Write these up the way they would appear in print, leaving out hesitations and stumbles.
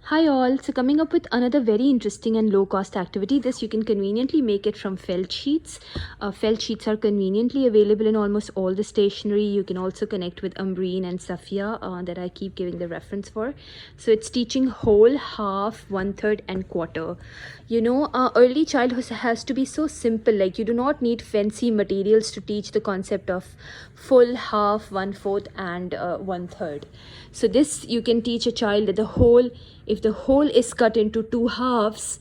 Hi all, so coming up with another very interesting and low cost activity. This you can conveniently make it from felt sheets. Felt sheets are conveniently available in almost all the stationery. You can also connect with Umbreen and Safia that I keep giving the reference for. So it's teaching whole, half, one third and quarter. Early childhood has to be so simple. Like you do not need fancy materials to teach the concept of full, half, one fourth and one third. So this you can teach a child that the whole, if the whole is cut into two halves,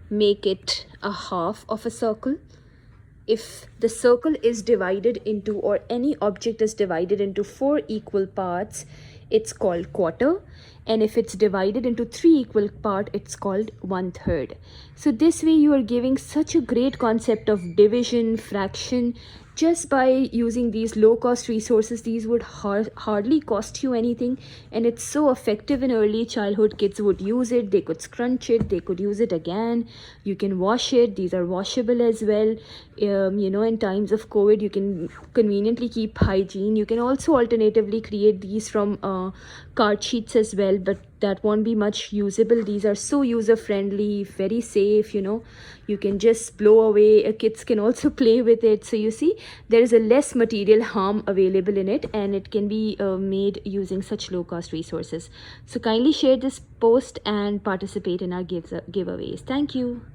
make it a half of a circle. If the circle is divided into, or any object is divided into four equal parts, it's called quarter. And if it's divided into three equal parts, it's called one third. So this way you are giving such a great concept of division, fraction, just by using these low cost resources. These would hardly cost you anything, and it's so effective in early childhood. Kids would use it, they could scrunch it, they could use it again, you can wash it, these are washable as well. In times of COVID, you can conveniently keep hygiene. You can also alternatively create these from card sheets as well, but that won't be much usable. These are so user friendly, very safe. You can just blow away. Kids can also play with it. So you see, there is a less material harm available in it, and it can be made using such low cost resources. So kindly share this post and participate in our giveaways. Thank you.